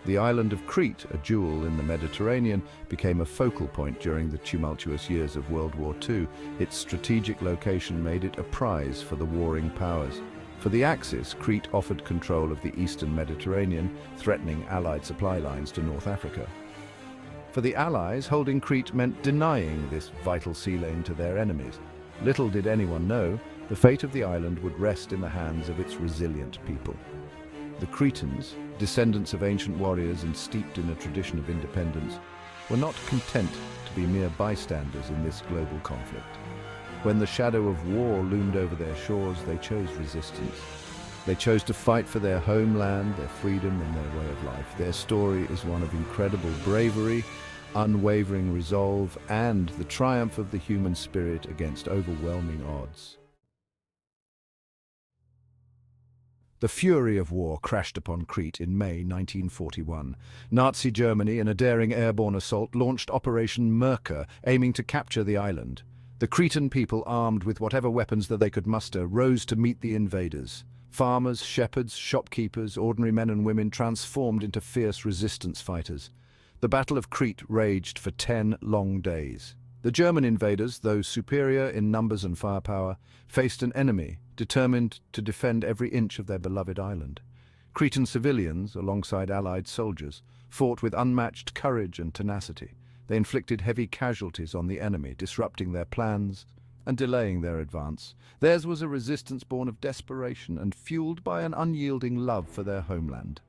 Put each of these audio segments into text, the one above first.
The island of Crete, a jewel in the Mediterranean, became a focal point during the tumultuous years of World War II. Its strategic location made it a prize for the warring powers. For the Axis, Crete offered control of the eastern Mediterranean, threatening Allied supply lines to North Africa. For the Allies, holding Crete meant denying this vital sea lane to their enemies. Little did anyone know, the fate of the island would rest in the hands of its resilient people. The Cretans, descendants of ancient warriors and steeped in a tradition of independence, were not content to be mere bystanders in this global conflict. When the shadow of war loomed over their shores, they chose resistance. They chose to fight for their homeland, their freedom, and their way of life. Their story is one of incredible bravery, unwavering resolve, and the triumph of the human spirit against overwhelming odds. The fury of war crashed upon Crete in May 1941. Nazi Germany, in a daring airborne assault, launched Operation Merkur, aiming to capture the island. The Cretan people, armed with whatever weapons that they could muster, rose to meet the invaders. Farmers, shepherds, shopkeepers, ordinary men and women transformed into fierce resistance fighters. The Battle of Crete raged for 10 long days. The German invaders, though superior in numbers and firepower, faced an enemy determined to defend every inch of their beloved island. Cretan civilians, alongside Allied soldiers, fought with unmatched courage and tenacity. They inflicted heavy casualties on the enemy, disrupting their plans and delaying their advance. Theirs was a resistance born of desperation and fueled by an unyielding love for their homeland.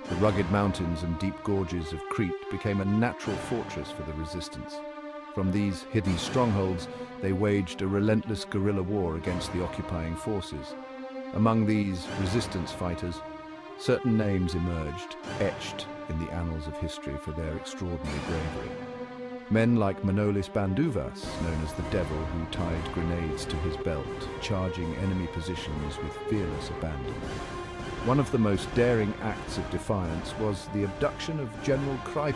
The rugged mountains and deep gorges of Crete became a natural fortress for the resistance. From these hidden strongholds, they waged a relentless guerrilla war against the occupying forces. Among these resistance fighters, certain names emerged, etched in the annals of history for their extraordinary bravery. Men like Manolis Bandouvas, known as the Devil, who tied grenades to his belt, charging enemy positions with fearless abandon. One of the most daring acts of defiance was the abduction of General Kreipe,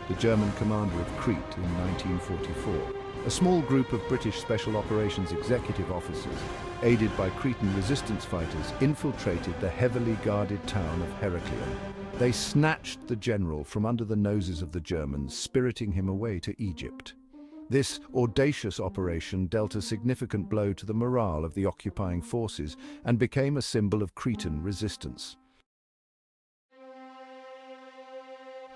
the German commander of Crete, in 1944. A small group of British Special Operations executive officers, aided by Cretan resistance fighters, infiltrated the heavily guarded town of Heraklion. They snatched the general from under the noses of the Germans, spiriting him away to Egypt. This audacious operation dealt a significant blow to the morale of the occupying forces and became a symbol of Cretan resistance.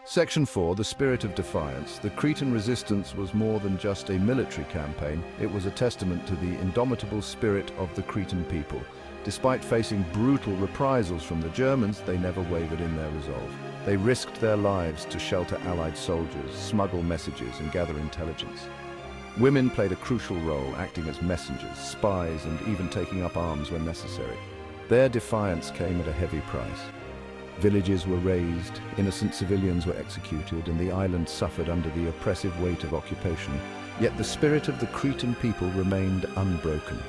Section 4, the spirit of defiance. The Cretan resistance was more than just a military campaign. It was a testament to the indomitable spirit of the Cretan people. Despite facing brutal reprisals from the Germans, they never wavered in their resolve. They risked their lives to shelter Allied soldiers, smuggle messages, and gather intelligence. Women played a crucial role, acting as messengers, spies, and even taking up arms when necessary. Their defiance came at a heavy price. Villages were razed, innocent civilians were executed, and the island suffered under the oppressive weight of occupation. Yet the spirit of the Cretan people remained unbroken.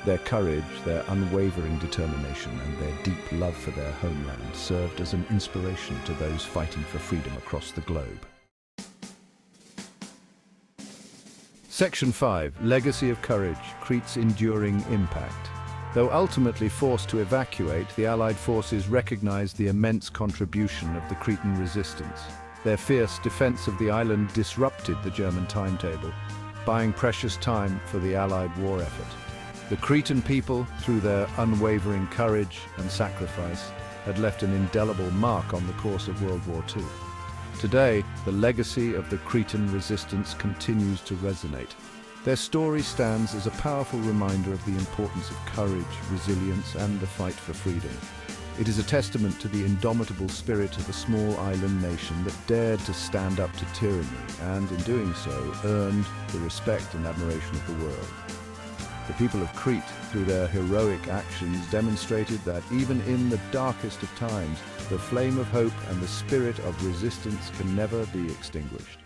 Their courage, their unwavering determination, and their deep love for their homeland served as an inspiration to those fighting for freedom across the globe. Section 5, Legacy of Courage, Crete's Enduring Impact. Though ultimately forced to evacuate, the Allied forces recognized the immense contribution of the Cretan resistance. Their fierce defense of the island disrupted the German timetable, buying precious time for the Allied war effort. The Cretan people, through their unwavering courage and sacrifice, had left an indelible mark on the course of World War II. Today, the legacy of the Cretan resistance continues to resonate. Their story stands as a powerful reminder of the importance of courage, resilience, and the fight for freedom. It is a testament to the indomitable spirit of a small island nation that dared to stand up to tyranny and, in doing so, earned the respect and admiration of the world. The people of Crete, through their heroic actions, demonstrated that even in the darkest of times, the flame of hope and the spirit of resistance can never be extinguished.